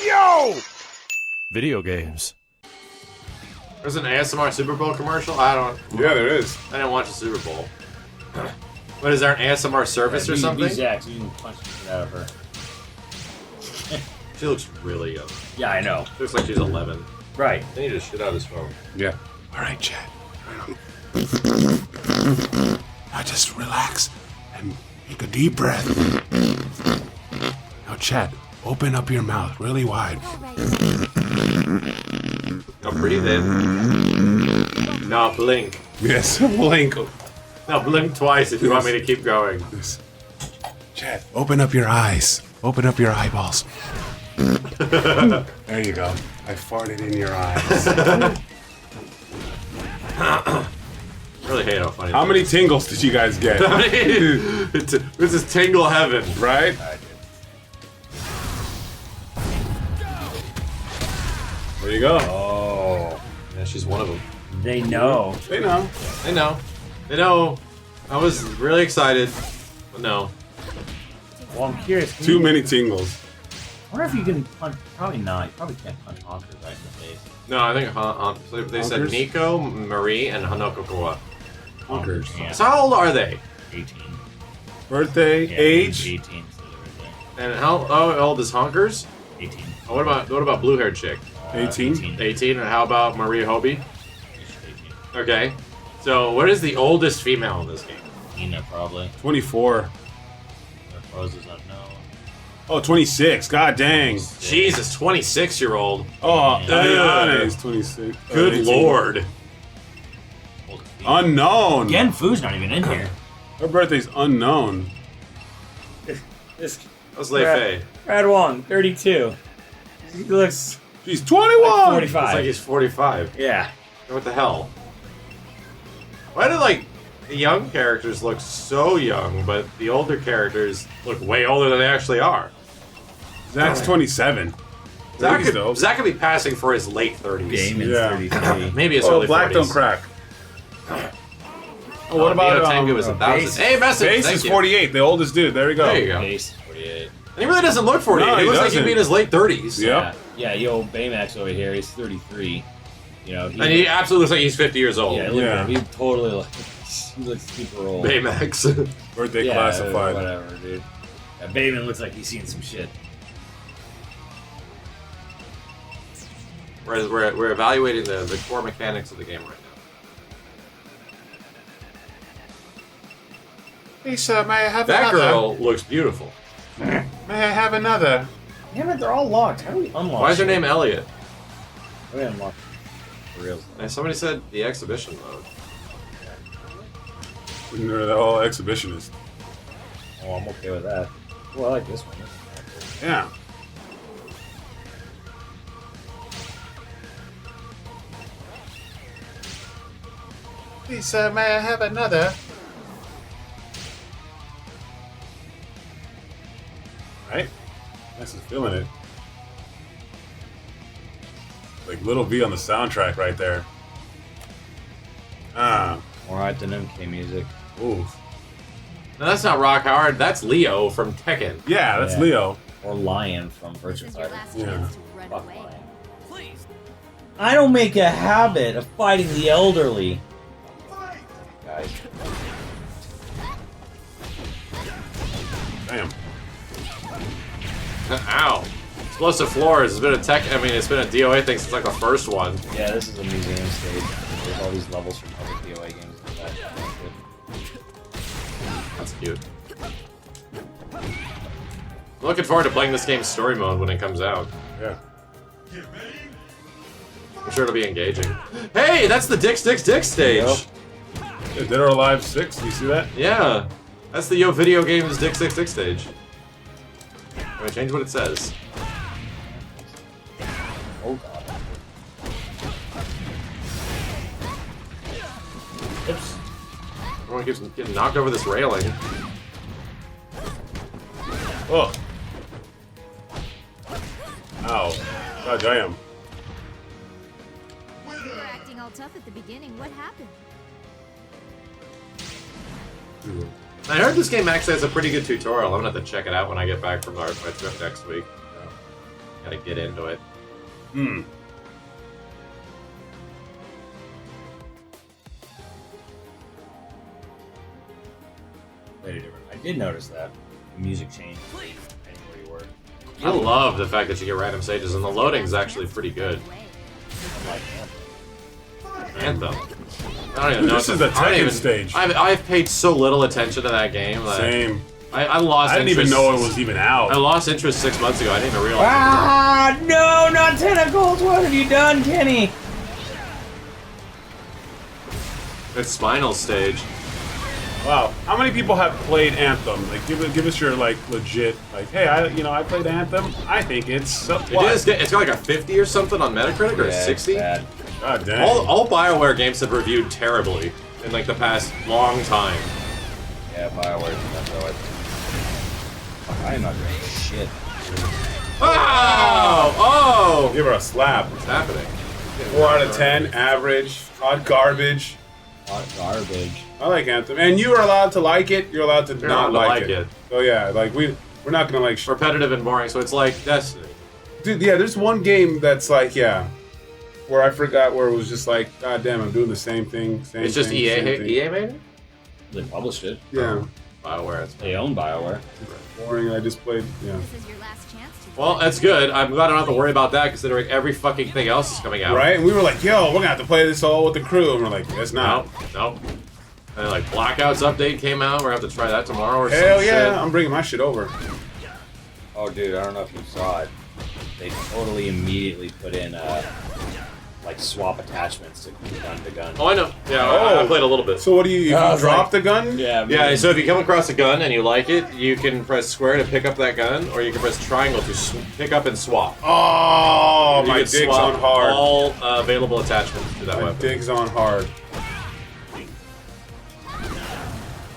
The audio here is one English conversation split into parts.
Yo! Video games. There's an ASMR Super Bowl commercial? I don't... Yeah, there is. I didn't watch the Super Bowl. What, is there an ASMR service or something? Zach, you can punch the shit out of her. She looks really young. Yeah, I know. Looks like she's 11. Right. They need to shit out his phone. Yeah. Alright, Chad. Now just relax and take a deep breath. Now, Chad, open up your mouth really wide. Now breathe in. Now blink. Yes, blink. Now blink twice if you want me to keep going. Yes. Chad, open up your eyes. Open up your eyeballs. There you go. I farted in your eyes. Really hate how funny. How many tingles did you guys get? This is Tingle heaven. Right? There you go. Oh. Yeah, she's one of them. They know. They know. They know. They know. I was really excited, but no. Well, I'm curious. Too many tingles. I wonder if you can punch. Probably not. You probably can't punch Honkers right in the face. No, I think they said Honkers? Nico, Marie, and Hanoko Kawa. Honkers. Yeah. So how old are they? 18. Birthday, Yeah, age. 18. So they were And how old is Honkers? 18. Oh, what about blue haired chick? 18. 18. And how about Marie Hobie? 18. Okay. So what is the oldest female in this game? Nina, probably. 24. Their poses unknown. Oh, 26. God dang. Jesus, 26-year-old. Oh, Yeah. Ayane is 26. Good 18. lord. Unknown. Again, Foo's not even in here. Her birthday's unknown. This That's Lei Fei. Brad Wong, 32. He looks She's 21. 45. It's like he's 45. Yeah. What the hell? Why do, like, the young characters look so young, but the older characters look way older than they actually are? Zach's 27. Zach He's dope. could be passing for his late 30s. Damon's Yeah. 33. Maybe his Oh, early black 40s. don't crack. Oh, what about Tengu is 1,000. Base? Hey, message! Base Thank is you. 48, the oldest dude. There we go. There you go. Base 48. And he really doesn't look 48. No, he he looks like he'd doesn't. be in his late 30s. Yep. Yeah, yo, Baymax over here, he's 33. You know, And he absolutely looks like he's 50 years old. yeah, look Yeah. at him. He totally he looks super old. Baymax. Birthday Yeah, classified. whatever, dude. Yeah, Bayman looks like he's seen some shit. we're evaluating the core mechanics of the game right now. Lisa, may I have That girl looks beautiful. May I have another? Damn it, they're all locked. How do we unlock? Why is her shit? name Elliot? How do we unlock? For real. And somebody said the exhibition mode. They're the whole exhibitionist. Oh, I'm okay with that. Well, I like this one. Yeah. Lisa, may I have another? Right? Nice is feeling it. Like Little V on the soundtrack right there. Ah. Alright, the MK music. Oof. No, that's not Rock Howard. That's Leo from Tekken. Yeah, that's Yeah. Leo. Or Lion from Virtua This is your Fighter. last Yeah. chance to run Fuck away. Lion. I don't make a habit of fighting the elderly. Guys. Damn. Ow. Explosive Floors. It's been a it's been a DOA thing since like the first one. Yeah, this is a museum stage. There's all these levels from other DOA games and that. That's cute. I'm looking forward to playing this game's story mode when it comes out. Yeah. I'm sure it'll be engaging. Hey, that's the Dick stage. Yeah, Dead or Alive 6, you see that? Yeah, that's the YoVideogames Dick stage. I'm gonna change what it says. Oh god. Oops. Everyone keeps getting knocked over this railing. Oh. Ow. God damn. You were acting all tough at the beginning. What happened? I heard this game actually has a pretty good tutorial. I'm gonna have to check it out when I get back from my trip next week. Gotta get into it. Hmm. Very different. I did notice that. The music changed depending where you were. I love the fact that you get random stages, and the loading is actually pretty good. Unlike Anthem. Anthem. I don't even know. This is the Tekken stage. I've paid so little attention to that game. That Same. I lost. I didn't even interest- know it was even out. I lost interest 6 months ago. I didn't even realize. Ah, no, not tentacles! What have you done, Kenny? It's Spinal stage. Wow. How many people have played Anthem? Like, give us your like legit like, hey, I played Anthem. I think it's It's got like a 50 or something on Metacritic, or a 60. Bad. God dang. All BioWare games have reviewed terribly in like the past long time. Yeah, BioWare. That's how I am not doing shit. Oh! Give her a slap. What's happening? 4 out of 10, average, hot garbage. Hot garbage. I like Anthem, and you are allowed to like it. You're allowed to You're not allowed to like like it. it. So yeah, like we're not gonna like. Repetitive and boring, so it's like Destiny. Dude, yeah, there's one game that's like, yeah, where I forgot where it was just like, God damn, I'm doing the same thing. It's just thing, EA. same thing. EA made it. They published it. Yeah, BioWare. It's They own BioWare. boring. I just played. Yeah. This is your last chance to Well, that's good. I'm glad I don't have to worry about that, considering every fucking thing else is coming out. Right, and we were like, yo, we're gonna have to play this all with the crew, and we're like, it's not. Nope. And like Blackout's update came out. We're gonna have to try that tomorrow or Hell some yeah, shit. I'm bringing my shit over. Oh, dude, I don't know if you saw it. They totally immediately put in like swap attachments to gun to gun. Oh, I know. Yeah, I played a little bit. So what do you? If I you was drop like- the gun? Yeah. Yeah, so if you come across a gun and you like it, you can press square to pick up that gun, or you can press triangle to pick up and swap. Oh, You my can dick's swap on hard. all available attachments to that My weapon. dick's on hard.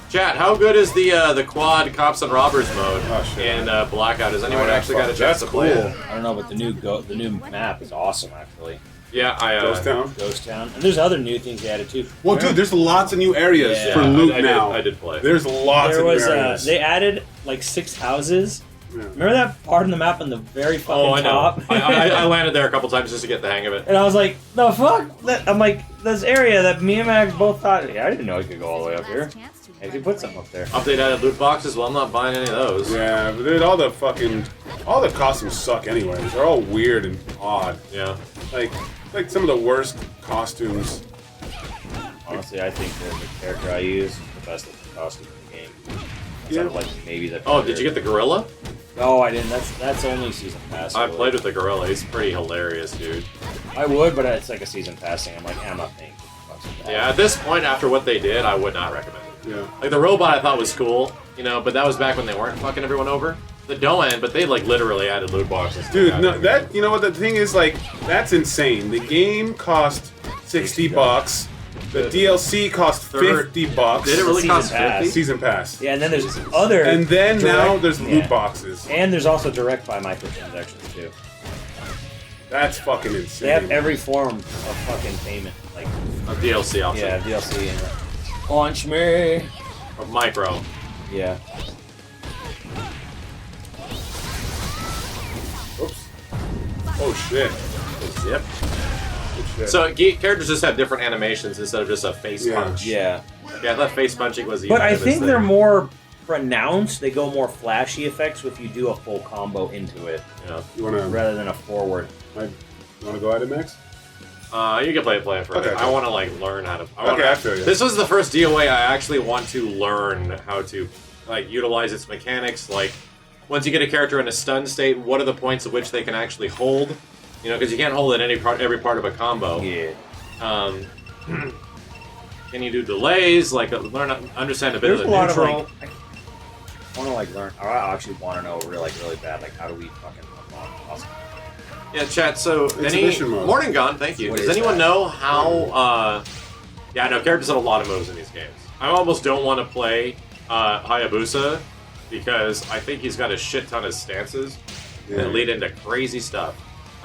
Chat, how good is the quad cops and robbers mode Oh, shit. in Blackout? Has anyone Oh, yeah, actually got a fuck, chance that's to play cool. it? I don't know, but the new map is awesome, actually. Yeah, I Ghost Town. Ghost Town, and there's other new things they added too. Well, dude, there's lots of new areas Yeah. for Yeah, loot I now. did play. There's lots There of was new areas. they added like 6 houses. Yeah. Remember that part in the map on the very fucking Oh, I know. top? I landed there a couple times just to get the hang of it. And I was like, the fuck? I'm like, this area that me and Max both thought, yeah, I didn't know it could go all the way up here. Maybe you put something up there. Update added loot boxes. Well, I'm not buying any of those. Yeah, but dude, all the costumes suck anyways. They're all weird and odd. Yeah. Like some of the worst costumes. Honestly, I think the character I use is the best costume in the game. Outside Yeah. of, like maybe the. Oh, did you get the gorilla? No, I didn't. That's only season pass. I really. played with the gorilla. He's pretty hilarious, dude. I would, but it's like a season pass thing. I'm like, I'm not paying $50 for that. Yeah, at this point, after what they did, I would not recommend it. Yeah. Like, the robot I thought was cool, but that was back when they weren't fucking everyone over. The Doen, but they, like, literally added loot boxes. to Dude, that. no, that you know what the thing is, like, that's insane. The game cost $60. The DLC cost $50. Did it really Season cost pass. 50? Season pass. Yeah, and then there's other. And then now direct- there's yeah. loot boxes. And there's also direct buy microtransactions too. That's fucking insane. They have every form of fucking payment, like A DLC option. yeah, DLC and punch me. Of micro. Yeah. Oops. Oh shit. Yep. Oh, shit. So, characters just have different animations instead of just a face Yeah. punch. Yeah. Yeah, I thought face punching was the But I unanimous think thing. they're more pronounced. They go more flashy effects if you do a full combo into it Yeah. You wanna rather than a forward. go at it, Max? You can play it for Okay, it. I cool. want to like learn how to. I feel you. This was the first DOA I actually want to learn how to like utilize its mechanics. Like once you get a character in a stun state, what are the points at which they can actually hold? Because you can't hold it every part of a combo. Yeah. Can you do delays? Like understand a bit There's of a the lot of neutral. like. I want to learn. I actually want to know really bad. Like, how do we fucking unlock awesome? Yeah, chat. So, Exhibition mode. Morning Gone, thank you. What Does is anyone that? know how? Yeah, no. Characters have a lot of moves in these games. I almost don't want to play Hayabusa because I think he's got a shit ton of stances that lead into crazy stuff,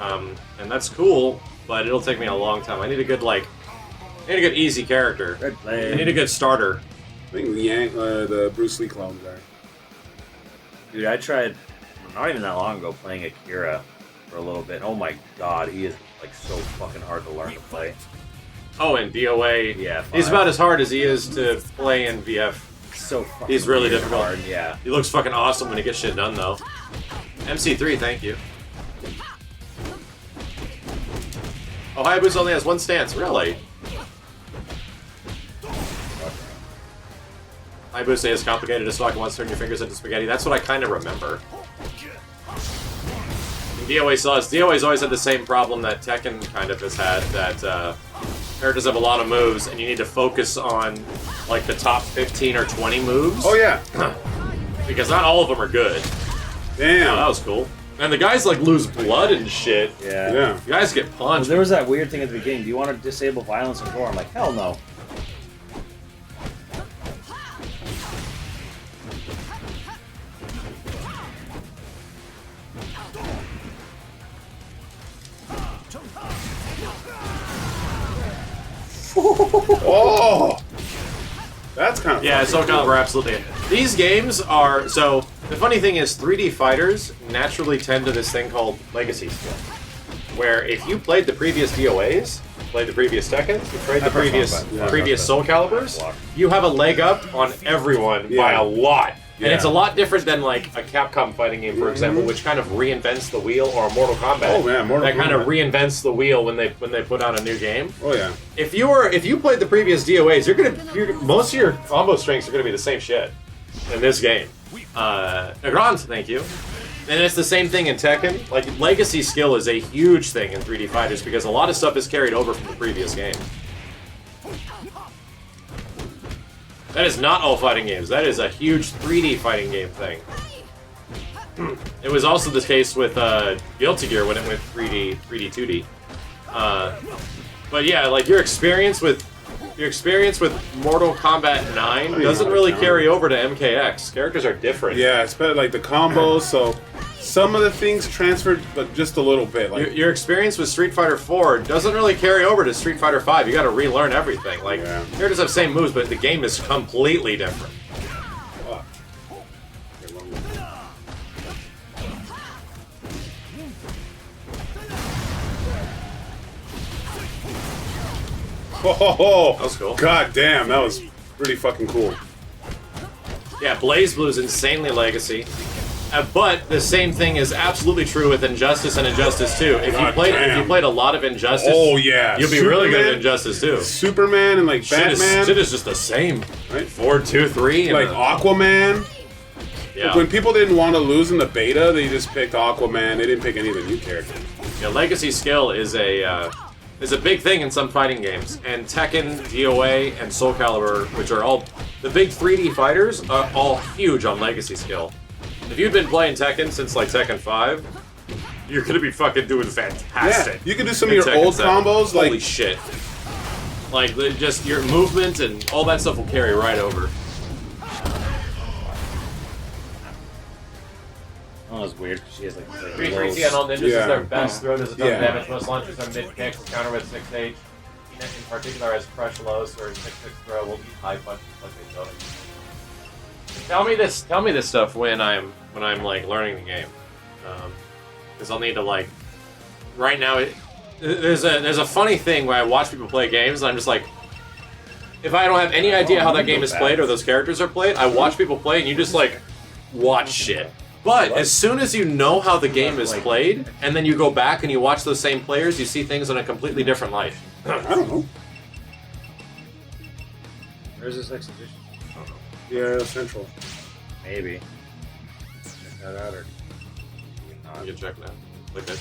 and that's cool. But it'll take me a long time. I need a good easy character. Red flag. I need a good starter. I think the Bruce Lee clones are. Dude, I tried not even that long ago playing Akira, for a little bit. Oh my god, he is like so fucking hard to learn to play. Oh, and DOA. Yeah, he's 5. about as hard as he is to play in VF. So fucking He's really weird difficult. hard, yeah. He looks fucking awesome when he gets shit done, though. MC3, thank you. Oh, Hayabusa only has one stance, really? Hayabusa is complicated as fuck and wants to turn your fingers into spaghetti. That's what I kind of remember. And DOA's always had the same problem that Tekken kind of has had, that characters have a lot of moves, and you need to focus on, like, the top 15 or 20 moves. Oh yeah. Because not all of them are good. Damn. Oh, that was cool. And the guys, like, lose blood and shit. Yeah. Yeah. The guys get Well, punched. there was that weird thing at the beginning. Do you want to disable violence and gore? I'm like, hell no. Oh. That's kind of Yeah, Soul Calibur, absolutely. These games are... So, the funny thing is, 3D fighters naturally tend to this thing called legacy skill. Where if you played the previous DOAs, played the previous Tekkens, you played the previous Soul Caliburs, you have a leg up on everyone by a lot. And it's a lot different than, like, a Capcom fighting game, for example, which kind of reinvents the wheel, or a Mortal Kombat. Oh, man, Mortal that kind of Kombat. reinvents the wheel when they put out a new game. Oh yeah. If you played the previous DOAs, most of your combo strengths are gonna be the same shit in this game. Nagrand, thank you. And it's the same thing in Tekken. Like, legacy skill is a huge thing in 3D fighters because a lot of stuff is carried over from the previous game. That is not all fighting games. That is a huge 3D fighting game thing. It was also the case with Guilty Gear when it went 3D, 2D. But yeah, like your experience with Mortal Kombat 9 doesn't really carry over to MKX. Characters are different. Yeah, it's better like the combos. So some of the things transferred, but just a little bit. Like Your experience with Street Fighter 4 doesn't really carry over to Street Fighter 5. You got to relearn everything. Like characters have same moves, but the game is completely different. oh, That was cool. God damn, that was pretty fucking cool. Yeah, Blaze Blue is insanely legacy. But the same thing is absolutely true with Injustice and Injustice 2. If you played a lot of Injustice, Oh yeah, you'll be really good at Injustice 2. Superman and like Batman, Shit is just the same. right? 4, 2, 3. Like Aquaman. yeah. When people didn't want to lose in the beta, they just picked Aquaman. They didn't pick any of the new characters. Yeah, legacy skill is a big thing in some fighting games, and Tekken, DOA, and Soul Calibur, which are all the big 3D fighters, are all huge on legacy skill. If you've been playing Tekken since like Tekken 5, you're gonna be fucking doing fantastic. Yeah, you can do some in of your Tekken old 7. combos, like Holy shit! Like just your movement and all that stuff will carry right over. Oh, it's weird. She has like 3-3 on all ninjas is Yeah. their best. Throw does a ton Yeah. of damage. Most launchers are mid kicks. Counter with 6H. In particular, has crush lows or 6-6 throw will eat high punches like they don't. Tell me this stuff when I'm like learning the game, because I'll need to like. Right now, there's a funny thing where I watch people play games and I'm just like, if I don't have any idea how that game is played or those characters are played, I watch people play and you just like watch shit. But as soon as you know how the game is played, and then you go back and you watch those same players, you see things in a completely different light. I don't know. Where's this next edition? Yeah, Central. Maybe. Check that out, or You can check now. Click it.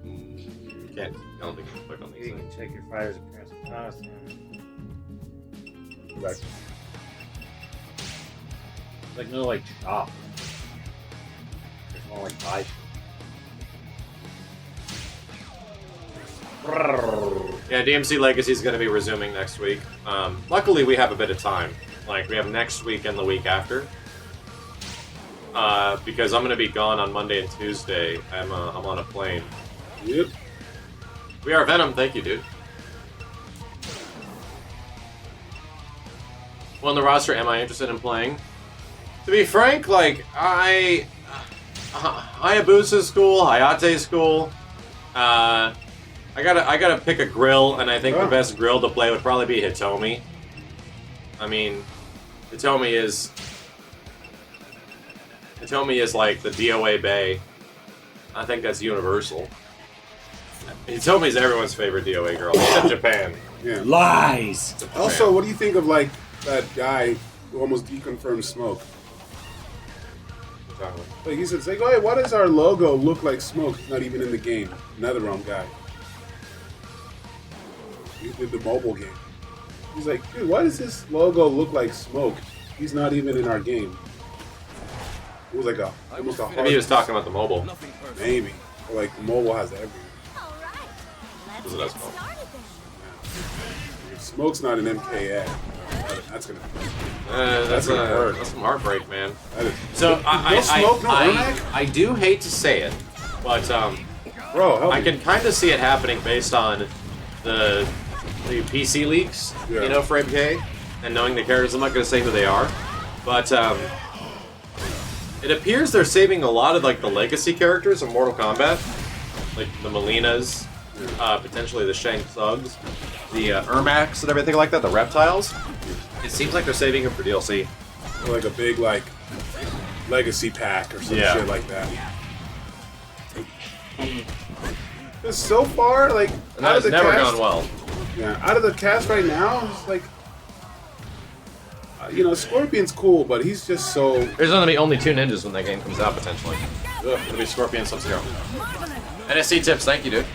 You can't. I don't think you can click on these you things. can check your fighter's appearance and costume. Back. It's like no like shop. There's more like buy. Yeah, DMC Legacy is going to be resuming next week. Luckily, we have a bit of time. Like, we have next week and the week after. Because I'm going to be gone on Monday and Tuesday. I'm on a plane. Yep. We are Venom, thank you, dude. Well, on the roster, am I interested in playing? To be frank, like, Hayabusa's cool. Hayate's cool. I gotta pick a grill, and I think the best grill to play would probably be Hitomi. I mean, Hitomi is like the DOA Bay. I think that's universal. Hitomi's everyone's favorite DOA girl, except Japan. Yeah. Lies! Also, what do you think of like that guy who almost deconfirmed Smoke? Like he said, it's like, oh, hey, why does our logo look like Smoke? It's not even in the game. NetherRealm guy. He did the mobile game. He's like, dude, why does this logo look like Smoke? He's not even in our game. It was like almost a hard. Maybe he was talking about the mobile. Maybe. Or like the mobile has everything. All right. Let's Was it get that Smoke? started then. If Smoke's not an MKA, that's gonna. That's gonna hurt. That's some heartbreak, man. That is, So no Smoke, no Ermac? I do hate to say it, but Bro, help I me. can kind of see it happening based on the PC leaks, Yeah. you know, for MK, and knowing the characters. I'm not going to say who they are, but it appears they're saving a lot of like the legacy characters of Mortal Kombat, like the Melinas, potentially the Shang Tsugs, the Ermacs and everything like that, the reptiles. It seems like they're saving them for DLC. Or like a big like legacy pack or some Yeah. shit like that. 'Cause so far, like And that has never gone well. Yeah, out of the cast right now, it's like you know, Scorpion's cool, but he's just so. There's going to be only 2 ninjas when that game comes out, potentially. Ugh. It'll be Scorpion Sub-Zero. NSC tips, thank you, dude.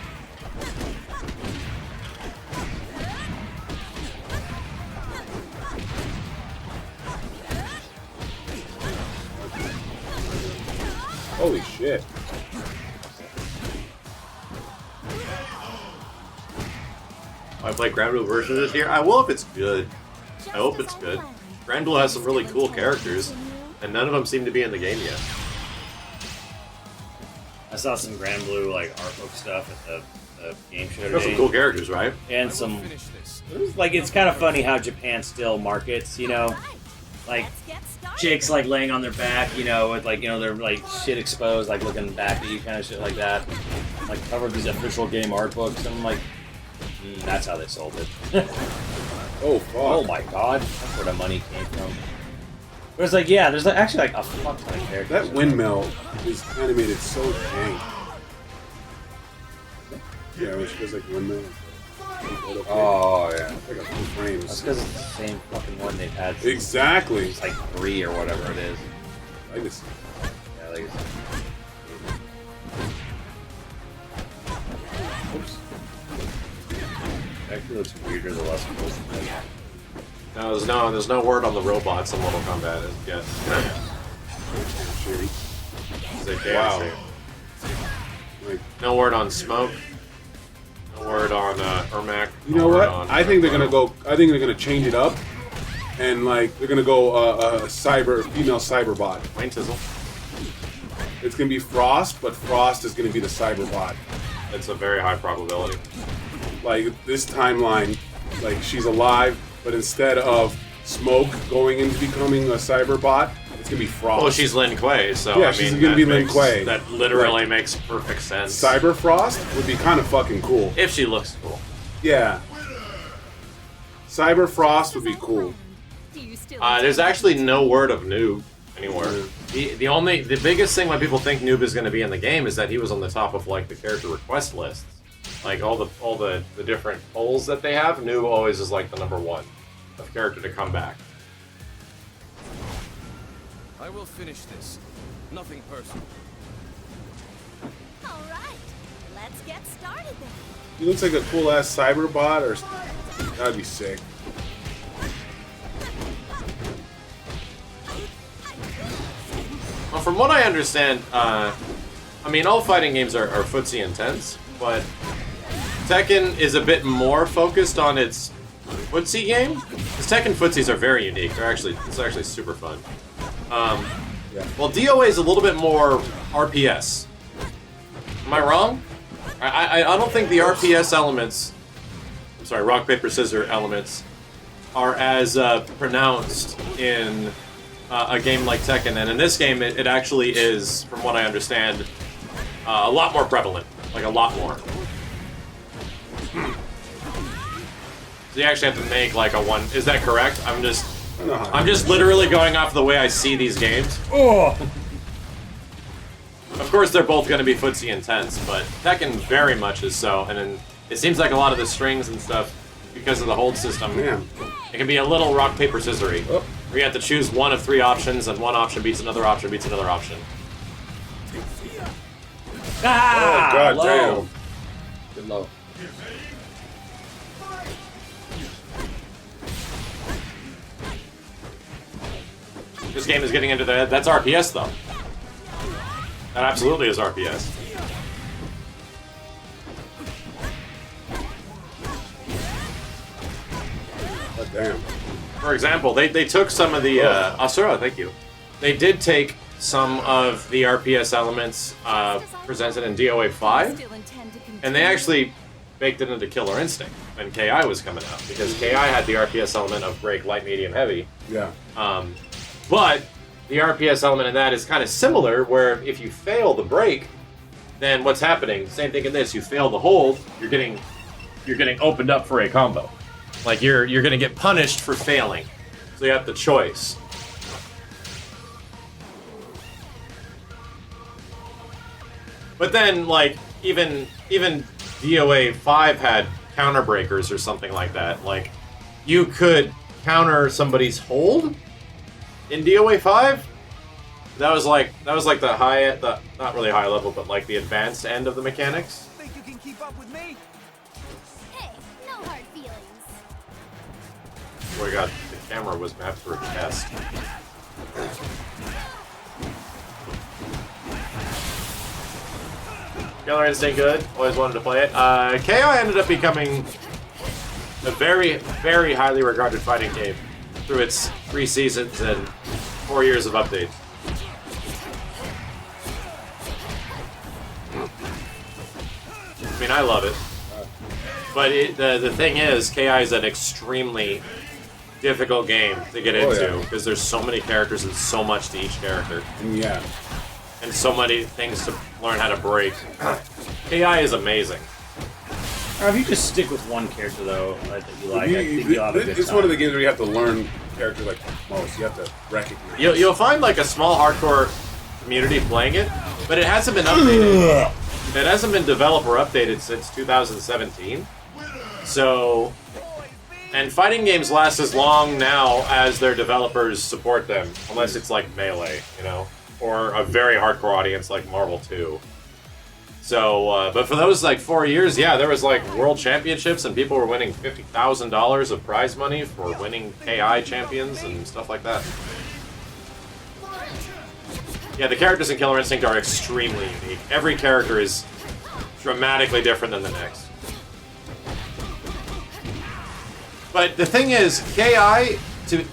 Holy shit! I play Grand Blue version this year. I will if it's good. I hope it's good. Grand Blue has some really cool characters, and none of them seem to be in the game yet. I saw some Grand Blue like art book stuff at the game show There's some today, cool characters, right? and some. It was like it's kind of funny how Japan still markets, you know, like Let's get started. chicks like laying on their back, you know, with like they're like shit exposed, like looking back at you, kind of shit like that. Like covered these official game art books, and I'm like, that's how they sold it. Oh fuck! Oh my god, that's where the money came from. But it's like, yeah, there's actually like a fuck ton of characters. That windmill is animated so jank. Yeah, it was like windmill. Oh yeah, Like a few that's frames. because it's the same fucking one they've had. Since Exactly. it's like 3 or whatever it is. Legacy. Yeah, like Oops. actually looks weirder the less cool. No, there's no word on the robots in Mortal Kombat as yet. Shitty. They can't Wow. say. Like, No word on Smoke. No word on Ermac. you no know word what? on, I think they're gonna go. I think they're gonna change it up, and like they're gonna go female cyberbot. Wayne Tizzle. It's gonna be Frost, but Frost is gonna be the cyberbot. It's a very high probability. Like this timeline, like she's alive, but instead of Smoke going into becoming a cyberbot, it's gonna be Frost. Well, she's Lin Kuei, so Yeah, I she's mean, gonna that be Lin makes- Kuei. That literally makes perfect sense. Cyber Frost would be kind of fucking cool. If she looks cool. Yeah. Cyber Frost would be cool. Do you still There's actually no word of Noob anywhere. The biggest thing why people think Noob is going to be in the game is that he was on the top of like the character request lists, like all the different polls that they have. Noob always is like the number 1 of character to come back. I will finish this. Nothing personal. All right. Let's get started then. He looks like a cool ass cyberbot, or that'd be sick. Well, from what I understand, I mean, all fighting games are footsie intense, but Tekken is a bit more focused on its footsie game. Because Tekken footsies are very unique. It's actually super fun. Well, DOA is a little bit more RPS. Am I wrong? I don't think the RPS elements, I'm sorry, rock, paper, scissors elements, are as pronounced in a game like Tekken, and in this game, it actually is, from what I understand, a lot more prevalent. Like, a lot more. So you actually have to make, like, a one... Is that correct? I'm just literally going off the way I see these games. Oh! Of course, they're both going to be footsie intense, but Tekken very much is so, and then it seems like a lot of the strings and stuff, because of the hold system, Damn. it can be a little rock, paper, scissory. Oh. Where you have to choose one of 3 options, and one option beats another option beats another option. Ah! Oh, god low. damn. Good low. This game is getting into the... That's RPS, though. That absolutely is RPS. God damn. For example, they took some of the... Asura, thank you. They did take some of the RPS elements presented in DOA 5, Still intend to continue. and they actually baked it into Killer Instinct when KI was coming out, because KI had the RPS element of break, light, medium, heavy. Yeah. But the RPS element in that is kind of similar, where if you fail the break, then what's happening? Same thing in this. You fail the hold, you're getting opened up for a combo. Like you're gonna get punished for failing. So you have the choice. But then, like, even DOA 5 had counter breakers or something like that. Like, you could counter somebody's hold in DOA 5. That was like the high, the not really high level, but like the advanced end of the mechanics. Think you can keep up with me? Hey, no hard feelings. Oh my god, the camera was mapped for a chest. Killer Instinct good. Always wanted to play it. KI ended up becoming a very, very highly regarded fighting game through its 3 seasons and 4 years of updates. I mean, I love it. But the thing is, KI is an extremely difficult game to get Oh, into yeah. because there's so many characters and so much to each character. Yeah. And so many things to learn how to break. KI is amazing. Or if you just stick with one character, though, that you like, I think you'll have a good It's time. one of the games where you have to learn characters like most. You have to recognize. You'll find like a small hardcore community playing it, but it hasn't been updated. It hasn't been developer updated since 2017. So, and fighting games last as long now as their developers support them, unless it's like Melee, you know, or a very hardcore audience like Marvel 2. So, but for those like 4 years, yeah, there was like world championships and people were winning $50,000 of prize money for winning KI champions and stuff like that. Yeah, the characters in Killer Instinct are extremely unique. Every character is dramatically different than the next. But the thing is, KI,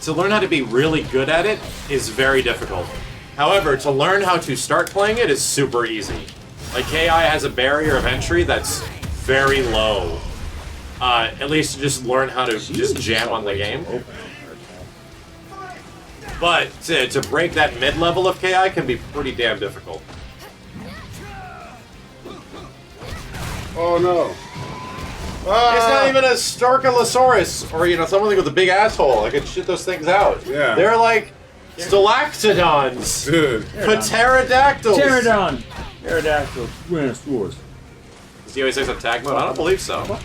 to learn how to be really good at it is very difficult. However, to learn how to start playing it is super easy. Like, KI has a barrier of entry that's very low. At least to just learn how to just jam on the game. But to break that mid-level of KI can be pretty damn difficult. Oh no. It's not even a Starkalosaurus or, you know, something with a big asshole. I can shit those things out. Yeah. They're like Stalactodons. Dude. Pterodactyls. Pterodon! Pterodactyl. Tyrannosaurus. Does he always say attack mode? I don't believe so.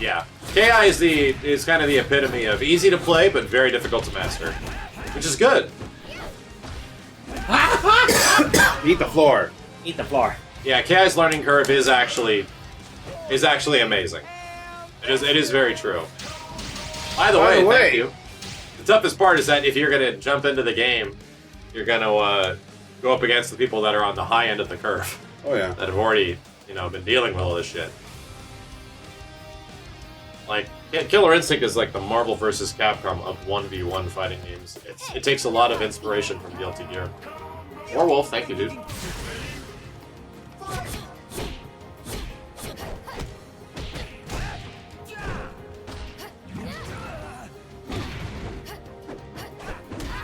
Yeah. KI is kind of the epitome of easy to play but very difficult to master. Which is good. Eat the floor. Eat the floor. Yeah, KI's learning curve is actually amazing. It is very true. By the way, thank you. The toughest part is that if you're gonna jump into the game, you're gonna go up against the people that are on the high end of the curve. Oh yeah. That have already, you know, been dealing with all this shit. Like, Killer Instinct is like the Marvel vs. Capcom of 1v1 fighting games. It takes a lot of inspiration from Guilty Gear. Warwolf, thank you, dude.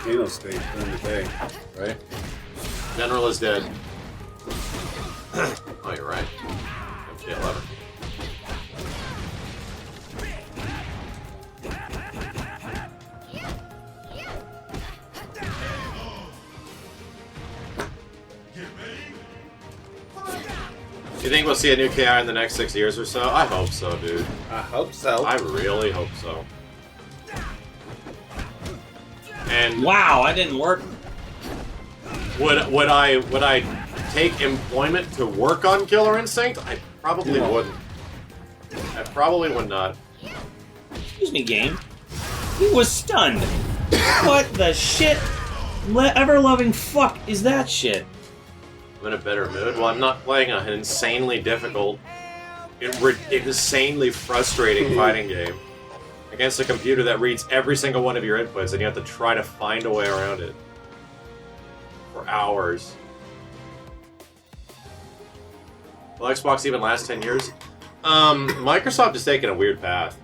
volcano state during the day. Right? General is dead. Oh, you're right. MK11. You think we'll see a new KI in the next 6 years or so? I hope so, dude. I hope so. I really hope so. And Wow, that didn't work. would I take employment to work on Killer Instinct? I probably wouldn't. I probably would not. Excuse me, game. He was stunned. What the shit? Ever-loving fuck is that shit? I'm in a better mood. Well, I'm not playing an insanely difficult, insanely frustrating fighting game against a computer that reads every single one of your inputs, and you have to try to find a way around it for hours. Will Xbox even last 10 years? Microsoft is taking a weird path.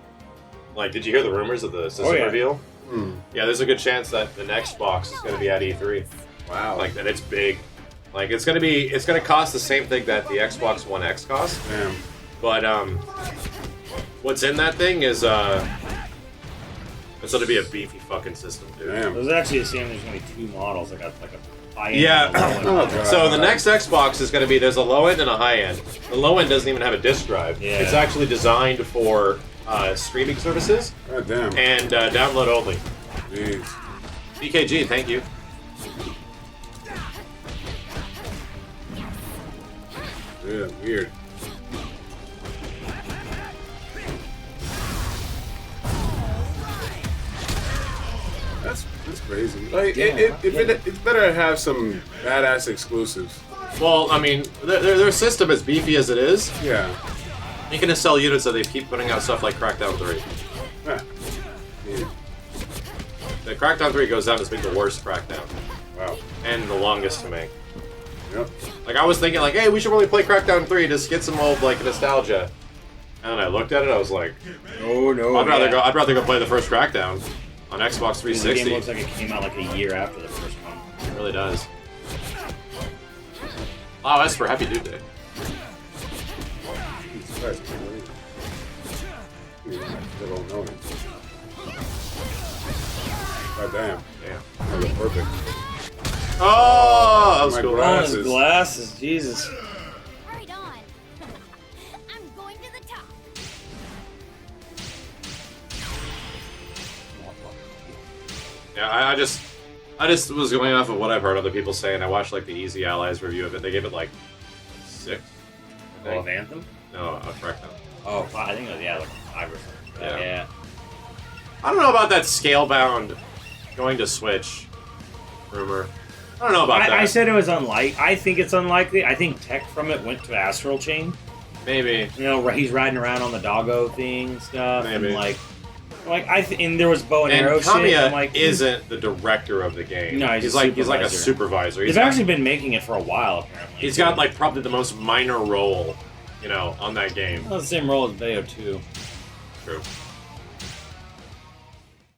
Like, did you hear the rumors of the system reveal? Yeah, there's a good chance that the next box is going to be at E3. Wow. Like, that it's big. Like, it's gonna cost the same thing that the Xbox One X cost. Damn. But, what's in that thing is, it's gonna be a beefy fucking system, dude. Damn. There's actually a saying there's gonna be two models, like a high end. Yeah. And a low end. Oh, God. So the next Xbox is gonna be, there's a low end and a high end. The low end doesn't even have a disk drive. Yeah. It's actually designed for, streaming services God damn. and, download only. Jeez. BKG, thank you. Yeah, weird. That's crazy. Like, it's better to have some badass exclusives. Well, I mean, their system, as beefy as it is, Yeah. you can just sell units that they keep putting out stuff like Crackdown 3. Yeah. Yeah. The Crackdown 3 goes down as being the worst Crackdown. Wow. And the longest to make. Yep. Like, I was thinking, like, hey, we should really play Crackdown 3, just get some old, like, nostalgia. And then I looked at it, I was like, No, I'd rather go play the first Crackdown on Xbox The 360. game looks like it came out like a year after the first one. It really does. Wow, Esper, happy Dude Day. Jesus Christ, I can't believe it. Still don't know it. God damn. Damn. That was perfect. Oh, that was My cool. God. Oh, his glasses, Jesus. Right on. I'm going to the top. Yeah, I just was going off of what I've heard other people say, and I watched, like, the Easy Allies review of it. They gave it, like, 6. I Oh, think. of Anthem? No, Crackdown. Oh, I think it was, like 5 or something. Yeah. Yeah. I don't know about that Scalebound going to Switch rumor. I don't know about that. I said it was unlikely. I think it's unlikely. I think tech from it went to Astral Chain. Maybe. You know, he's riding around on the doggo thing and stuff. Maybe. And and there was bow and And arrow shit. Kamiya I'm like, isn't the director of the game. No, he's like a a supervisor. They've actually been making it for a while, apparently. He's got like probably the most minor role, on that game. Well, the same role as Bayo 2. True.